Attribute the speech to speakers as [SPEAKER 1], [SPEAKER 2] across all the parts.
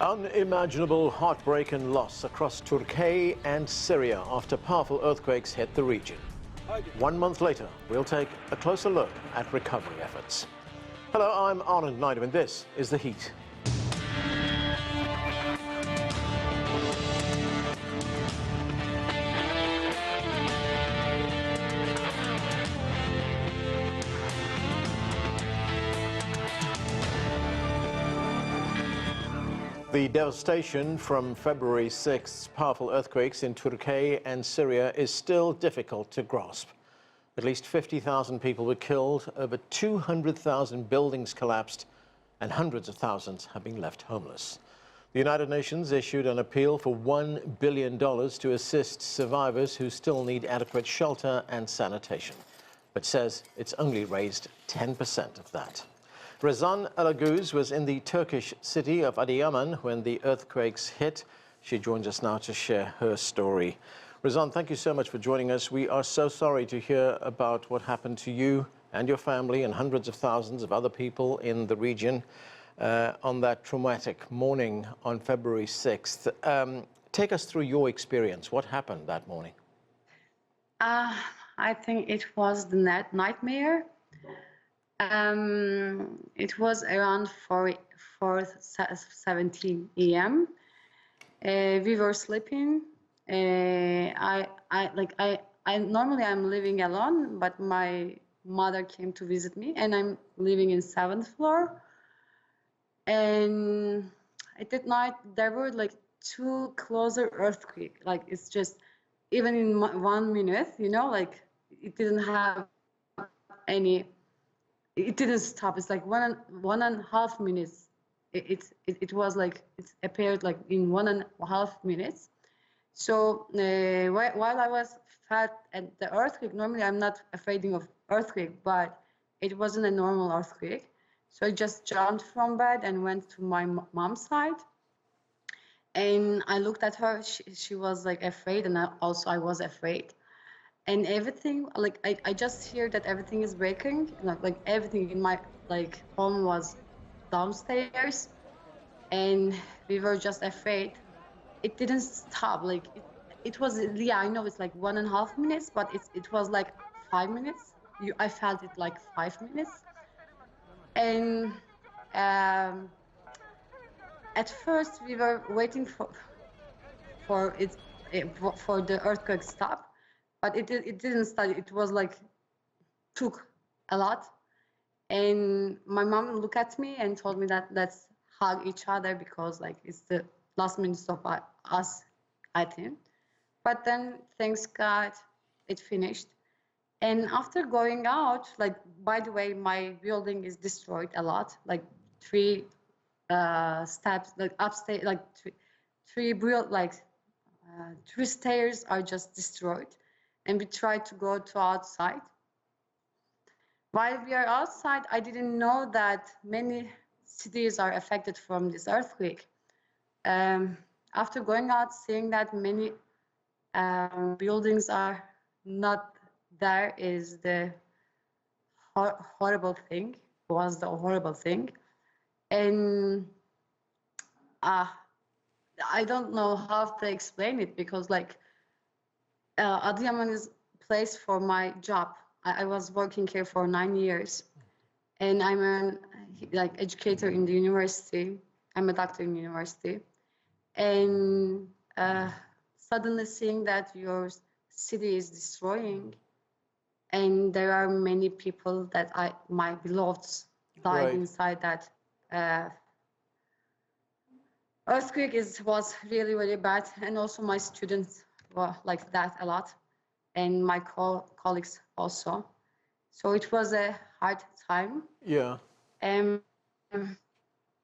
[SPEAKER 1] Unimaginable heartbreak and loss across Turkey and Syria after powerful earthquakes hit the region. 1 month later, we'll take a closer look at recovery efforts. Hello, I'm Anand Naidu, and this is The Heat. The devastation from February 6th's powerful earthquakes in Turkey and Syria is still difficult to grasp. At least 50,000 people were killed, over 200,000 buildings collapsed, and hundreds of thousands have been left homeless. The United Nations issued an appeal for $1 billion to assist survivors who still need adequate shelter and sanitation, but says it's only raised 10% of that. Rezan Alaguz was in the Turkish city of Adıyaman when the earthquakes hit. She joins us now to share her story. Rezan, thank you so much for joining us. We are so sorry to hear about what happened to you and your family and hundreds of thousands of other people in the region on that traumatic morning on February 6th. Take us through your experience. What happened that morning?
[SPEAKER 2] I think it was the nightmare. It was around 4:17 a.m. We were sleeping. Normally I'm living alone, but my mother came to visit me, and I'm living in 7th floor. And at that night there were like 2 closer earthquake. Like it's just even in 1 minute, you know, like it didn't have any. It didn't stop. It's like one and a half minutes. It was like it appeared like in 1.5 minutes. So while I was felt at the earthquake, normally I'm not afraid of earthquake, but it wasn't a normal earthquake. So I just jumped from bed and went to my mom's side. And I looked at her. She was like afraid, and I was afraid. And everything, like I just hear that everything is breaking. Like everything in my home was downstairs, and we were just afraid. It didn't stop. Like it was, yeah, I know it's like 1.5 minutes, but it was like 5 minutes. I felt it like 5 minutes. And at first we were waiting for the earthquake to stop. But it didn't start. It was like took a lot, and my mom looked at me and told me that let's hug each other because like it's the last minutes of us, I think. But then, thanks God, it finished. And after going out, like by the way, my building is destroyed a lot. Like 3 steps, like upstairs, like 3 stairs are just destroyed. And we tried to go to outside. While we are outside, I didn't know that many cities are affected from this earthquake. After going out, seeing that many buildings are not there is the horrible thing, was the horrible thing. And I don't know how to explain it because like, Adıyaman is a place for my job. I was working here for 9 years, and I'm an educator in the university. I'm a doctor in the university, and suddenly seeing that your city is destroying, and there are many people that my beloveds died inside that earthquake was really, really bad, and also my students were like that a lot, and my colleagues also. So it was a hard time.
[SPEAKER 1] Yeah.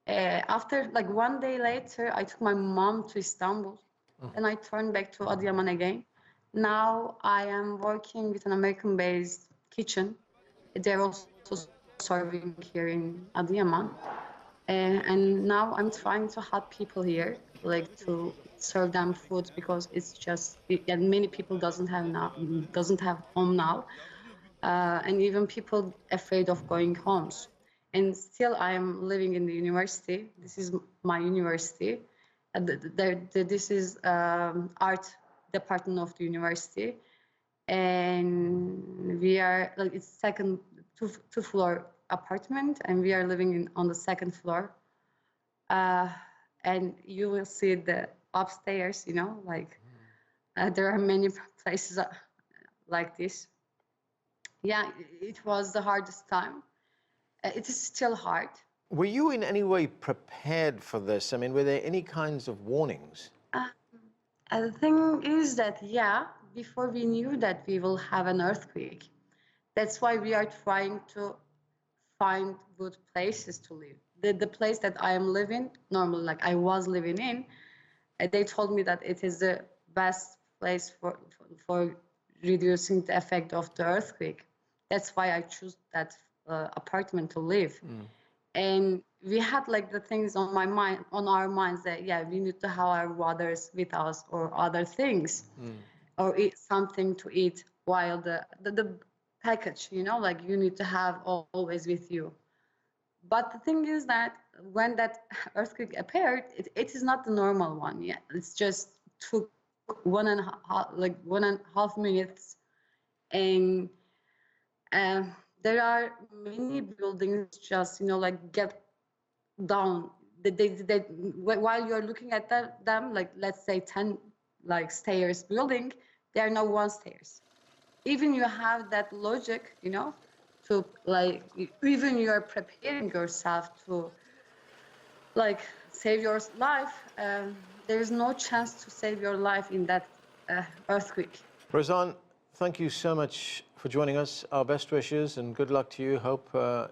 [SPEAKER 2] After like 1 day later, I took my mom to Istanbul, and I turned back to Adıyaman again. Now I am working with an American-based kitchen. They're also serving here in Adıyaman. And now I'm trying to help people here, like to serve them food because it's just, and many people doesn't have home now, and even people afraid of going homes. And still, I'm living in the university. This is my university, This is art department of the university, and we are like it's second two floor apartment, and we are living on the second floor. And you will see the upstairs, you know, like there are many places like this. Yeah, it was the hardest time. It is still hard.
[SPEAKER 1] Were you in any way prepared for this? I mean, were there any kinds of warnings?
[SPEAKER 2] The thing is that, yeah, before we knew that we will have an earthquake, that's why we are trying to find good places to live. The place that I am living, normally, like I was living in, they told me that it is the best place for reducing the effect of the earthquake. That's why I chose that apartment to live. And we had like the things on our minds that, yeah, we need to have our waters with us or other things, or eat something to eat while the package, you know, like you need to have always with you. But the thing is that when that earthquake appeared, it is not the normal one yet. It's just took 1.5 minutes, and there are many buildings just, you know, like get down. While you're looking at them, like let's say 10 like stairs building, there are no one stairs. Even you have that logic, you know, to like even you're preparing yourself to like save your life, there is no chance to save your life in that earthquake.
[SPEAKER 1] Rozan, thank you so much for joining us. Our best wishes and good luck to you. Hope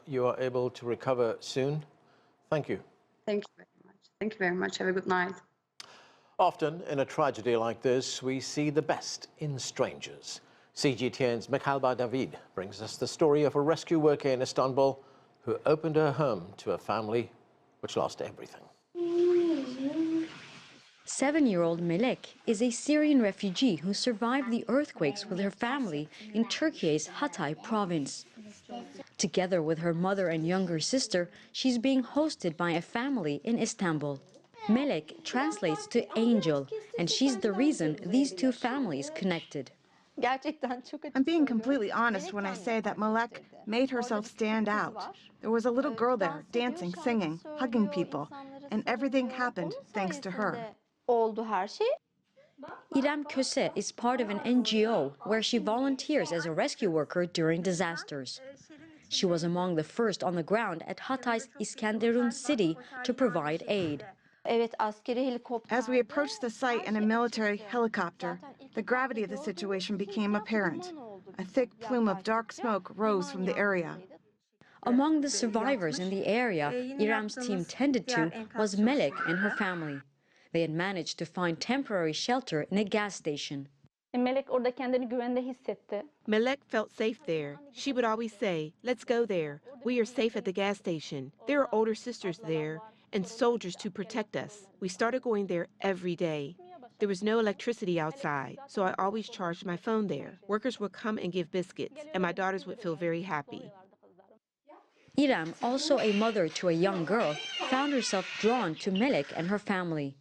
[SPEAKER 1] you are able to recover soon. Thank you.
[SPEAKER 2] Thank you very much. Thank you very much. Have a good night.
[SPEAKER 1] Often in a tragedy like this, we see the best in strangers. CGTN's Mikhail David brings us the story of a rescue worker in Istanbul who opened her home to a family which lost everything.
[SPEAKER 3] 7-year-old Melek is a Syrian refugee who survived the earthquakes with her family in Turkey's Hatay province. Together with her mother and younger sister, she's being hosted by a family in Istanbul. Melek translates to angel, and she's the reason these two families connected.
[SPEAKER 4] I'm being completely honest when I say that Melek made herself stand out. There was a little girl there, dancing, singing, hugging people, and everything happened thanks to her.
[SPEAKER 3] İrem Köse is part of an NGO where she volunteers as a rescue worker during disasters. She was among the first on the ground at Hatay's İskenderun city to provide aid.
[SPEAKER 4] As we approached the site in a military helicopter, the gravity of the situation became apparent. A thick plume of dark smoke rose from the area.
[SPEAKER 3] Among the survivors in the area İrem's team tended to was Melek and her family. They had managed to find temporary shelter in a gas station.
[SPEAKER 5] Melek felt safe there. She would always say, "Let's go there. We are safe at the gas station. There are older sisters there and soldiers to protect us." We started going there every day. There was no electricity outside, so I always charged my phone there. Workers would come and give biscuits, and my daughters would feel very happy.
[SPEAKER 3] İrem, also a mother to a young girl, found herself drawn to Melek and her family.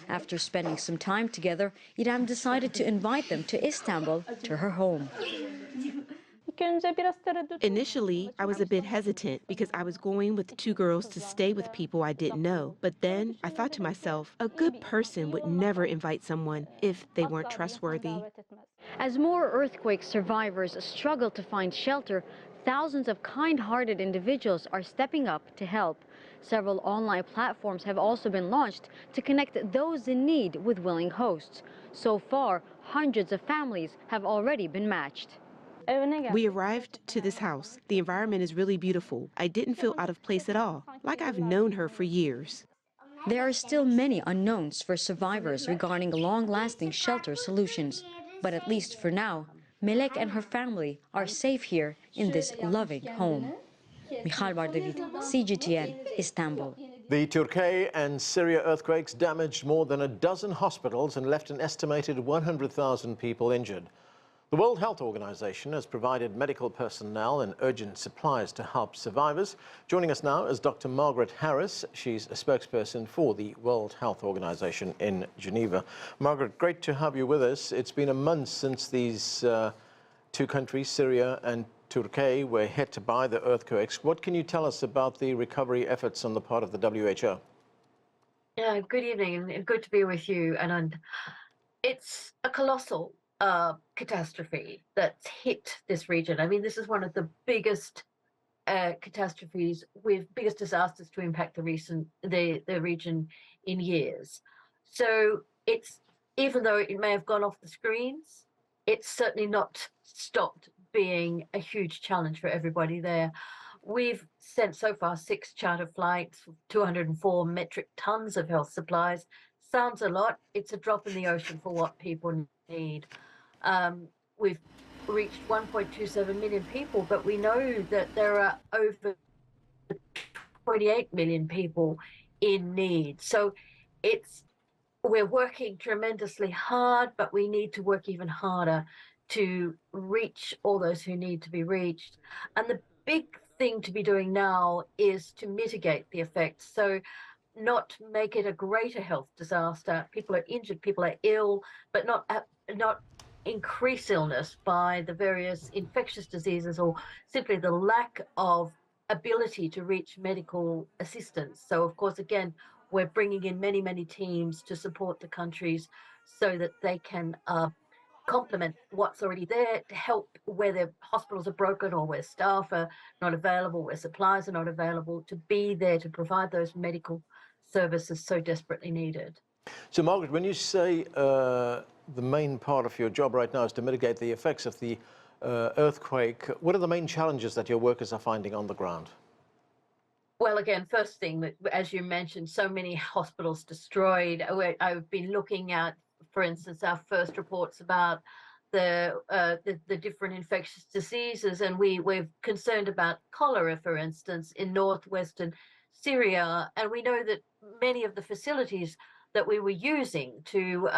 [SPEAKER 3] After spending some time together, İrem decided to invite them to Istanbul, to her home.
[SPEAKER 5] Initially, I was a bit hesitant because I was going with 2 girls to stay with people I didn't know. But then I thought to myself, a good person would never invite someone if they weren't trustworthy.
[SPEAKER 3] As more earthquake survivors struggle to find shelter, thousands of kind-hearted individuals are stepping up to help. Several online platforms have also been launched to connect those in need with willing hosts. So far, hundreds of families have already been matched.
[SPEAKER 5] We arrived to this house. The environment is really beautiful. I didn't feel out of place at all, like I've known her for years.
[SPEAKER 3] There are still many unknowns for survivors regarding long-lasting shelter solutions. But at least for now, Melek and her family are safe here in this loving home. Mikhail David, CGTN, Istanbul.
[SPEAKER 1] The Turkiye and Syria earthquakes damaged more than a dozen hospitals and left an estimated 100,000 people injured. The World Health Organization has provided medical personnel and urgent supplies to help survivors. Joining us now is Dr. Margaret Harris. She's a spokesperson for the World Health Organization in Geneva. Margaret, great to have you with us. It's been a month since these two countries, Syria and Turkey, were hit by the earthquakes. What can you tell us about the recovery efforts on the part of the WHO?
[SPEAKER 6] Yeah, good evening and good to be with you, Anand. It's a colossal catastrophe that's hit this region. I mean, this is one of the biggest catastrophes with biggest disasters to impact the region in years. So it's, even though it may have gone off the screens, it's certainly not stopped being a huge challenge for everybody there. We've sent so far 6 charter flights, 204 metric tons of health supplies. Sounds a lot. It's a drop in the ocean for what people need. We've reached 1.27 million people, but we know that there are over 28 million people in need. So we're working tremendously hard, but we need to work even harder to reach all those who need to be reached. And the big thing to be doing now is to mitigate the effects. So not make it a greater health disaster. People are injured, people are ill, but not increase illness by the various infectious diseases or simply the lack of ability to reach medical assistance. So of course, again, we're bringing in many, many teams to support the countries so that they can complement what's already there, to help where their hospitals are broken or where staff are not available, where supplies are not available, to be there to provide those medical services so desperately needed.
[SPEAKER 1] So, Margaret, when you say the main part of your job right now is to mitigate the effects of the earthquake, what are the main challenges that your workers are finding on the ground?
[SPEAKER 6] Well, again, first thing, that, as you mentioned, so many hospitals destroyed. I've been looking at, for instance, our first reports about the different infectious diseases, and we're concerned about cholera, for instance, in northwestern Syria, and we know that many of the facilities that we were using to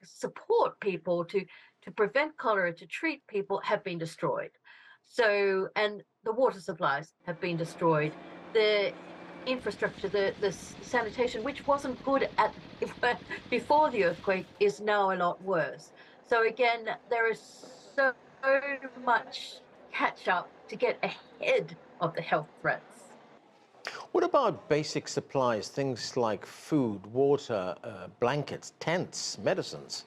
[SPEAKER 6] support people, to prevent cholera, to treat people, have been destroyed. So, and the water supplies have been destroyed. The infrastructure, the sanitation, which wasn't good before the earthquake, is now a lot worse. So again, there is so much catch up to get ahead of the health threats.
[SPEAKER 1] What about basic supplies, things like food, water, blankets, tents, medicines?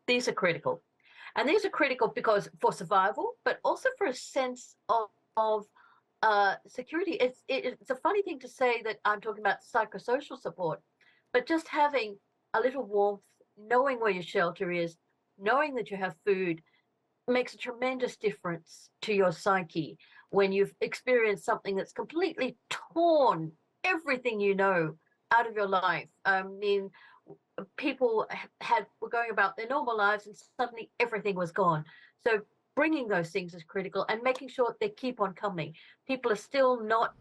[SPEAKER 6] These are critical. And these are critical because for survival, but also for a sense of security. It's a funny thing to say that I'm talking about psychosocial support, but just having a little warmth, knowing where your shelter is, knowing that you have food, makes a tremendous difference to your psyche when you've experienced something that's completely torn everything you know out of your life. I mean, people were going about their normal lives and suddenly everything was gone. So bringing those things is critical and making sure they keep on coming. People are still not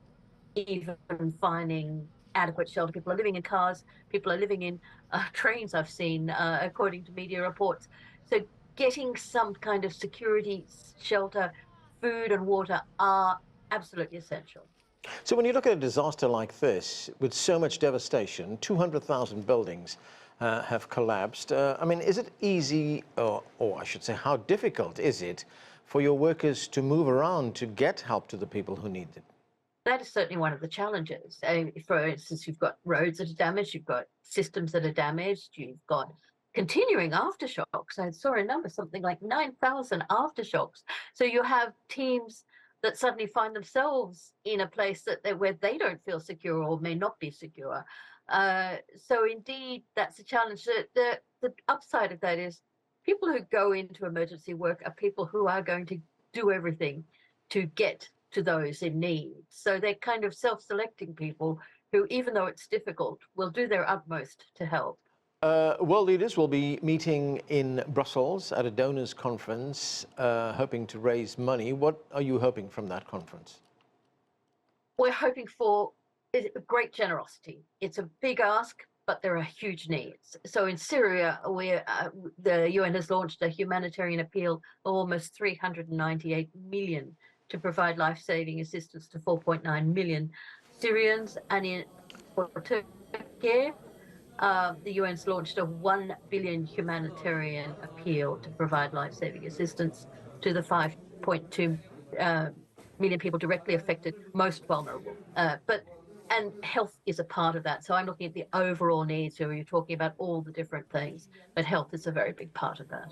[SPEAKER 6] even finding adequate shelter. People are living in cars. People are living in trains, I've seen, according to media reports. So getting some kind of security, shelter, food and water are absolutely essential.
[SPEAKER 1] So when you look at a disaster like this, with so much devastation, 200,000 buildings have collapsed. I mean, is it easy, or I should say, how difficult is it for your workers to move around to get help to the people who need it?
[SPEAKER 6] That is certainly one of the challenges. For instance, you've got roads that are damaged, you've got systems that are damaged, you've got continuing aftershocks. I saw a number, something like 9,000 aftershocks. So you have teams that suddenly find themselves in a place where they don't feel secure or may not be secure. So indeed, that's a challenge. The upside of that is people who go into emergency work are people who are going to do everything to get to those in need. So they're kind of self-selecting people who, even though it's difficult, will do their utmost to help.
[SPEAKER 1] World leaders will be meeting in Brussels at a donors conference, hoping to raise money. What are you hoping from that conference?
[SPEAKER 6] We're hoping for great generosity. It's a big ask, but there are huge needs. So in Syria, the UN has launched a humanitarian appeal of almost 398 million to provide life-saving assistance to 4.9 million Syrians. And for Turkey, the UN's launched a 1 billion humanitarian appeal to provide life-saving assistance to the 5.2 million people directly affected, most vulnerable. And health is a part of that. So I'm looking at the overall needs. So you're talking about all the different things, but health is a very big part of that.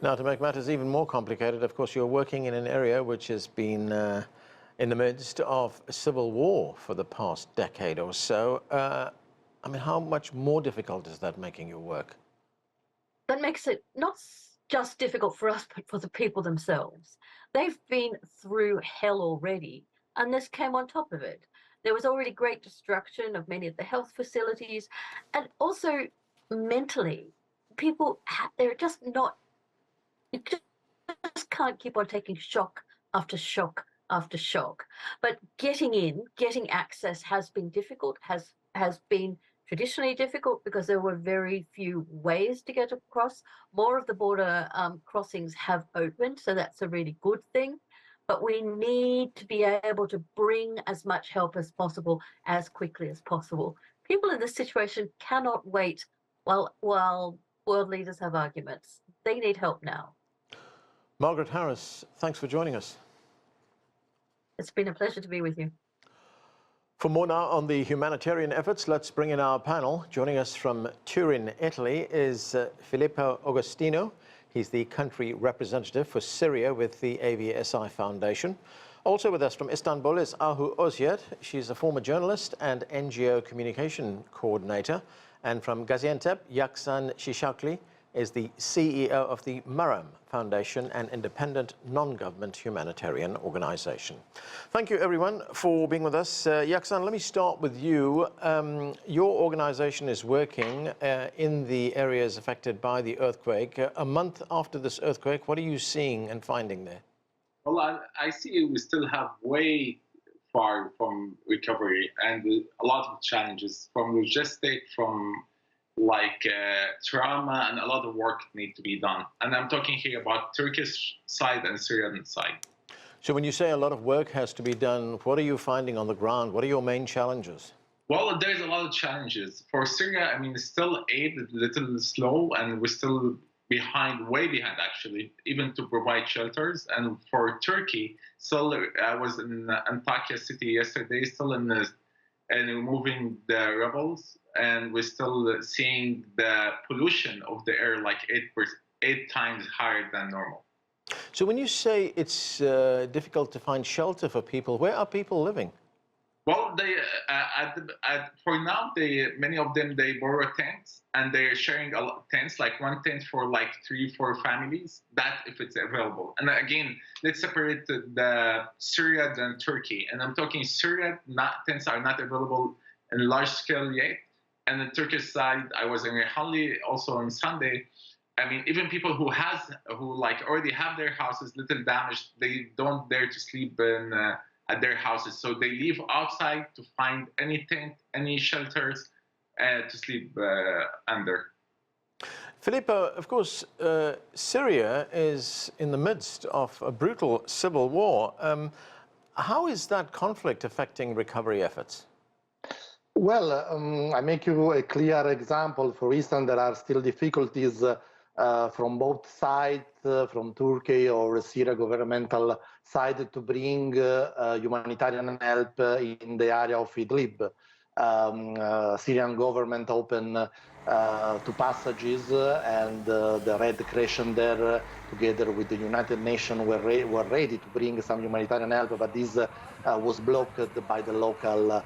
[SPEAKER 1] Now, to make matters even more complicated, of course, you're working in an area which has been in the midst of a civil war for the past decade or so. I mean, how much more difficult is that making your work?
[SPEAKER 6] That makes it not just difficult for us, but for the people themselves. They've been through hell already, and this came on top of it. There was already great destruction of many of the health facilities, and also mentally, people, they're just not, you just can't keep on taking shock after shock after shock. But getting access has been difficult, has been traditionally difficult because there were very few ways to get across. More of the border crossings have opened, so that's a really good thing. But we need to be able to bring as much help as possible, as quickly as possible. People in this situation cannot wait while world leaders have arguments. They need help now.
[SPEAKER 1] Margaret Harris, thanks for joining us.
[SPEAKER 6] It's been a pleasure to be with you.
[SPEAKER 1] For more now on the humanitarian efforts, let's bring in our panel. Joining us from Turin, Italy, is Filippo Agostino. He's the country representative for Syria with the AVSI Foundation. Also with us from Istanbul is Ahu Ozyurt. She's a former journalist and NGO communication coordinator. And from Gaziantep, Yakzan Shishakly is the CEO of the Maram Foundation, an independent non-government humanitarian organization. Thank you, everyone, for being with us. Yakzan, let me start with you. Your organization is working in the areas affected by the earthquake. A month after this earthquake, what are you seeing and finding there?
[SPEAKER 7] Well, I see we still have way far from recovery and a lot of challenges from logistic, from trauma, and a lot of work need to be done. And I'm talking here about Turkish side and Syrian side.
[SPEAKER 1] So when you say a lot of work has to be done, what are you finding on the ground? What are your main challenges?
[SPEAKER 7] Well, there's a lot of challenges. For Syria, I mean, still aid is a little slow, and we're still behind, way behind actually, even to provide shelters. And for Turkey, still, I was in Antakya city yesterday, still in removing the rebels, and we're still seeing the pollution of the air like 8 times higher than normal.
[SPEAKER 1] So when you say it's difficult to find shelter for people, where are people living?
[SPEAKER 7] Well, they for now, many of them, they borrow tents, and they're sharing a lot of tents, like one tent for like 3-4 families, that if it's available. And again, let's separate the Syria and Turkey. And I'm talking Syria, tents are not available in large scale yet. And the Turkish side, I was in Rehanli also on Sunday. I mean, even people who already have their houses little damaged, they don't dare to sleep at their houses. So they leave outside to find any tent, any shelters to sleep under.
[SPEAKER 1] Filippo, of course, Syria is in the midst of a brutal civil war. How is that conflict affecting recovery efforts?
[SPEAKER 8] Well, I make you a clear example. For instance, there are still difficulties from both sides, from Turkey or Syria governmental side, to bring humanitarian help in the area of Idlib. Syrian government opened 2 passages, and the Red Crescent there, together with the United Nations, were ready to bring some humanitarian help, but this was blocked by the local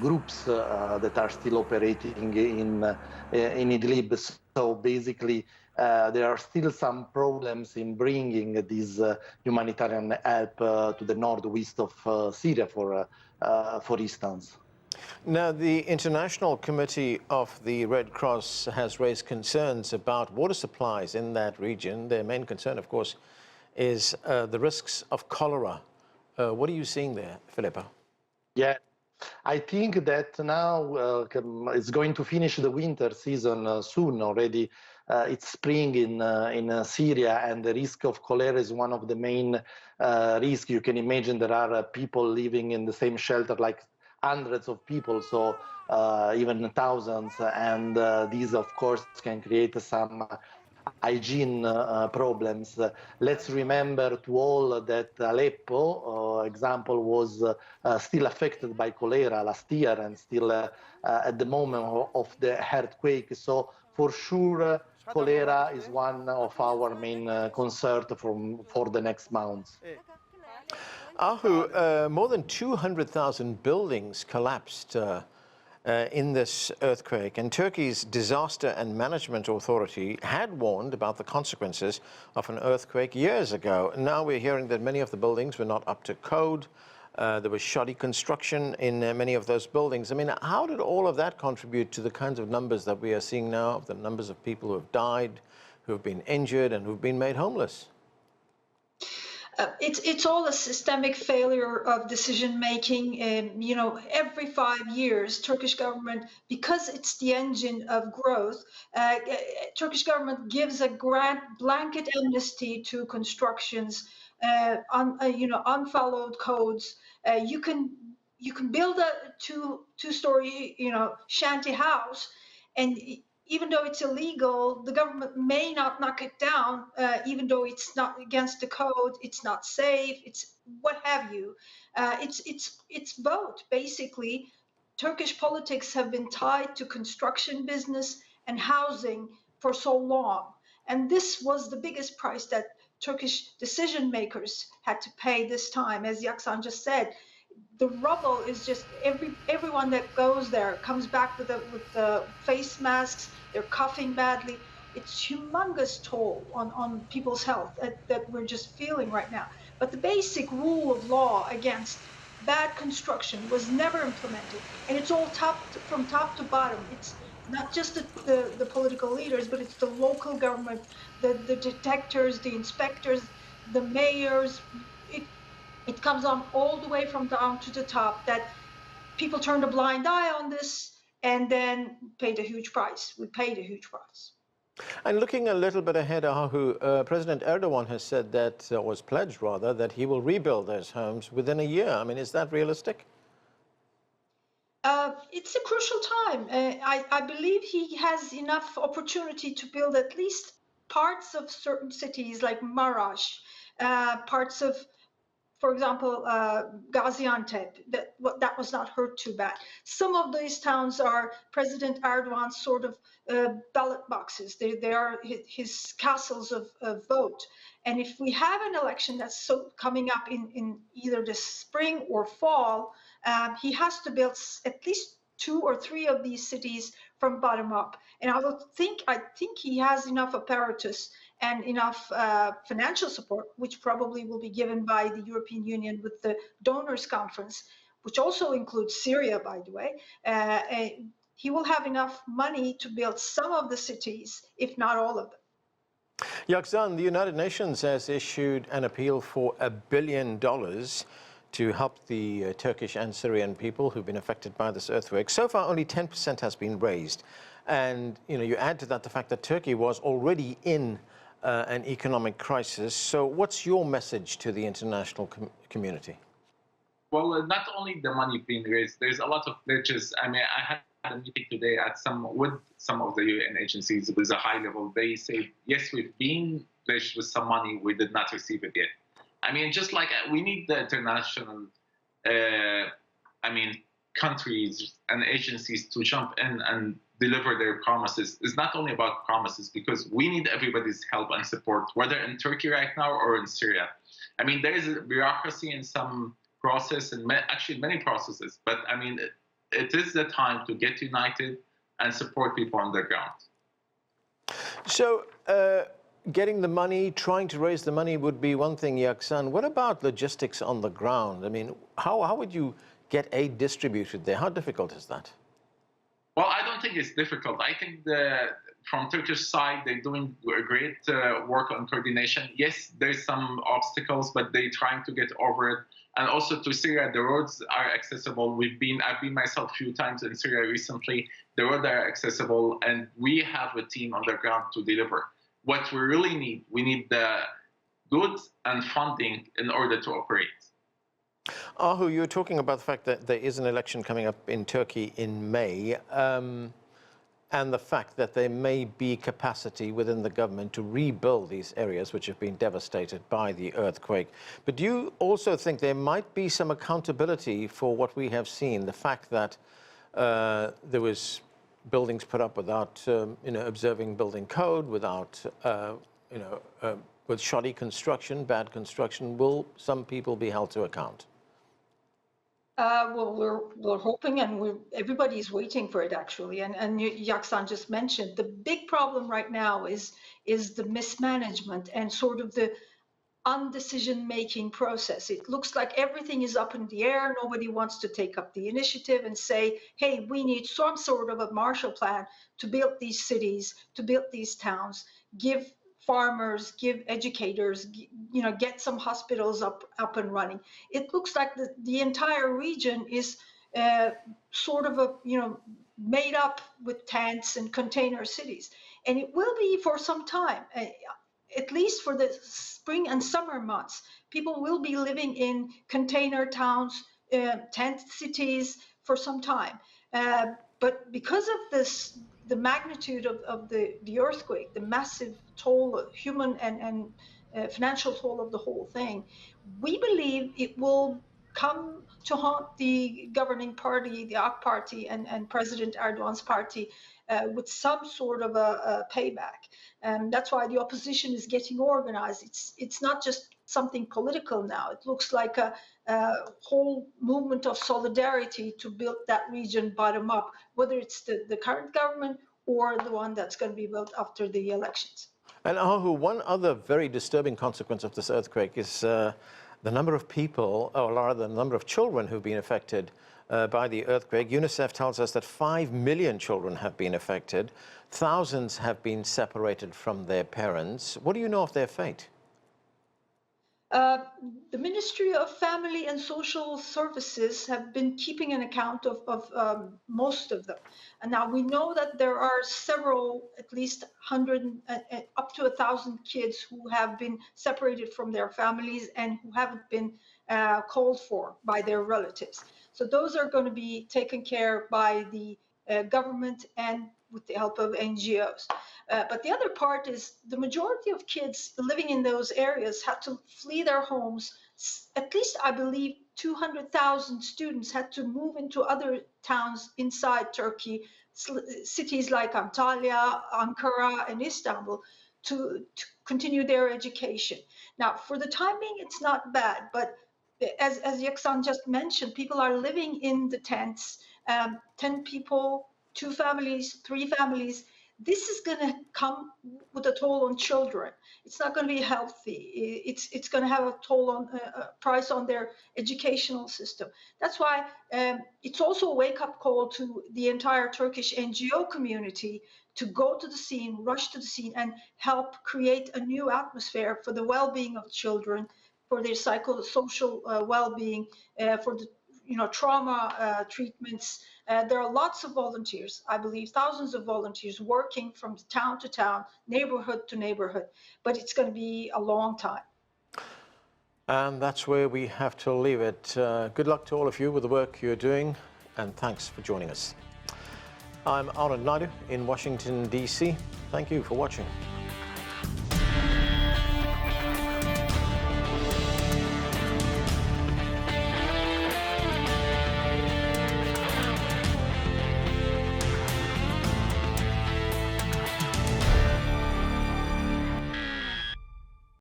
[SPEAKER 8] groups that are still operating in Idlib. So basically, there are still some problems in bringing this humanitarian help to the northwest of Syria, for instance.
[SPEAKER 1] Now, the International Committee of the Red Cross has raised concerns about water supplies in that region. Their main concern, of course, is the risks of cholera. What are you seeing there, Filippo?
[SPEAKER 8] Yeah, I think that now it's going to finish the winter season soon already. It's spring in Syria, and the risk of cholera is one of the main risks. You can imagine there are people living in the same shelter, like hundreds of people, so even thousands, and these, of course, can create some hygiene problems. Let's remember to all that Aleppo, example, was still affected by cholera last year and still at the moment of the earthquake. So for sure, cholera is one of our main concerns for the next months.
[SPEAKER 1] Ahu, more than 200,000 buildings collapsed in this earthquake, and Turkey's Disaster and Management Authority had warned about the consequences of an earthquake years ago. Now we're hearing that many of the buildings were not up to code. There was shoddy construction in many of those buildings. I mean, how did all of that contribute to the kinds of numbers that we are seeing now, the numbers of people who have died, who have been injured, and who've been made homeless?
[SPEAKER 9] It's all a systemic failure of decision making. And every 5 years, Turkish government, because it's the engine of growth, Turkish government gives a blanket amnesty to constructions, unfollowed codes. You can build a two-story shanty house, and even though it's illegal, the government may not knock it down, even though it's not against the code, it's not safe, it's what have you. It's both, basically. Turkish politics have been tied to construction business and housing for so long. And this was the biggest price that Turkish decision makers had to pay this time. As Yakzan just said, the rubble is just everyone that goes there comes back with the face masks. They're coughing badly. It's humongous toll on people's health that we're just feeling right now. But the basic rule of law against bad construction was never implemented, and it's all from top to bottom. It's not just the political leaders, but it's the local government, the detectors, the inspectors, the mayors. It comes on all the way from down to the top that people turned a blind eye on this and then paid a huge price. We paid a huge price.
[SPEAKER 1] And looking a little bit ahead, Ahu, President Erdogan has said that, was pledged rather, that he will rebuild those homes within a year. I mean, is that realistic?
[SPEAKER 9] It's a crucial time. I believe he has enough opportunity to build at least parts of certain cities like Marash, parts of, for example, Gaziantep, that was not hurt too bad. Some of these towns are President Erdogan's sort of ballot boxes. They are his castles of vote. And if we have an election that's coming up in either the spring or fall, he has to build at least 2 or 3 of these cities from bottom up. And I think he has enough apparatus and enough financial support, which probably will be given by the European Union with the Donors Conference, which also includes Syria, by the way. He will have enough money to build some of the cities, if not all of them.
[SPEAKER 1] Yakzan, the United Nations has issued an appeal for $1 billion to help the Turkish and Syrian people who've been affected by this earthquake. So far, only 10% has been raised. And you add to that the fact that Turkey was already in an economic crisis. So what's your message to the international community?
[SPEAKER 7] Well, not only the money being raised, there's a lot of pledges. I mean, I had a meeting today with some of the UN agencies with a high level. They say, yes, we've been pledged with some money, we did not receive it yet. I mean, just like we need the international, countries and agencies to jump in and deliver their promises. It's not only about promises, because we need everybody's help and support, whether in Turkey right now or in Syria. I mean, there is a bureaucracy in some process, and actually many processes, but I mean, it is the time to get united and support people on the ground.
[SPEAKER 1] So getting the money, trying to raise the money would be one thing, Yakzan. What about logistics on the ground? I mean, how would you get aid distributed there? How difficult is that?
[SPEAKER 7] Well, I don't think it's difficult. I think from Turkish side, they're doing great work on coordination. Yes, there's some obstacles, but they're trying to get over it. And also to Syria, the roads are accessible. I've been myself a few times in Syria recently. The roads are accessible, and we have a team on the ground to deliver. What we really need, we need the goods and funding in order to operate.
[SPEAKER 1] Ahu, you were talking about the fact that there is an election coming up in Turkey in May, and the fact that there may be capacity within the government to rebuild these areas which have been devastated by the earthquake. But do you also think there might be some accountability for what we have seen, the fact that there was buildings put up without observing building code, without with shoddy construction, bad construction? Will some people be held to account?
[SPEAKER 9] Well, we're hoping, and everybody's waiting for it, actually. And Yakzan just mentioned the big problem right now is the mismanagement and sort of the undecision-making process. It looks like everything is up in the air. Nobody wants to take up the initiative and say, hey, we need some sort of a Marshall Plan to build these cities, to build these towns, give farmers, give educators, get some hospitals up and running. It looks like the entire region is sort of made up with tents and container cities, and it will be for some time. At least for the spring and summer months, people will be living in container towns, tent cities for some time. But because of the magnitude of the earthquake, the massive toll, human and financial toll of the whole thing, we believe it will come to haunt the governing party, the AK Party, and President Erdogan's party with some sort of a payback. And that's why the opposition is getting organized. It's not just something political now. It looks like a whole movement of solidarity to build that region bottom up, whether it's the current government or the one that's going to be built after the elections.
[SPEAKER 1] And Ahu, one other very disturbing consequence of this earthquake is the number of people, or rather the number of children who've been affected by the earthquake. UNICEF tells us that 5 million children have been affected. Thousands have been separated from their parents. What do you know of their fate?
[SPEAKER 9] The Ministry of Family and Social Services have been keeping an account of most of them. And now we know that there are several, at least 100, up to 1,000 kids who have been separated from their families and who haven't been called for by their relatives. So those are going to be taken care of by the government and with the help of NGOs. But the other part is the majority of kids living in those areas had to flee their homes. At least, I believe, 200,000 students had to move into other towns inside Turkey, cities like Antalya, Ankara, and Istanbul, to continue their education. Now, for the time being, it's not bad, but as Yakzan just mentioned, people are living in the tents, 10 people, 2 families, 3 families. This is going to come with a toll on children. It's not going to be healthy. It's going to have a toll on price on their educational system. That's why it's also a wake-up call to the entire Turkish NGO community to go to the scene, rush to the scene, and help create a new atmosphere for the well-being of children, for their psychosocial well-being, for the trauma treatments. There are lots of volunteers, I believe thousands of volunteers working from town to town, neighborhood to neighborhood, but it's going to be a long time.
[SPEAKER 1] And that's where we have to leave it. Good luck to all of you with the work you're doing, and thanks for joining us. I'm Anand Naidu in Washington, D.C. Thank you for watching.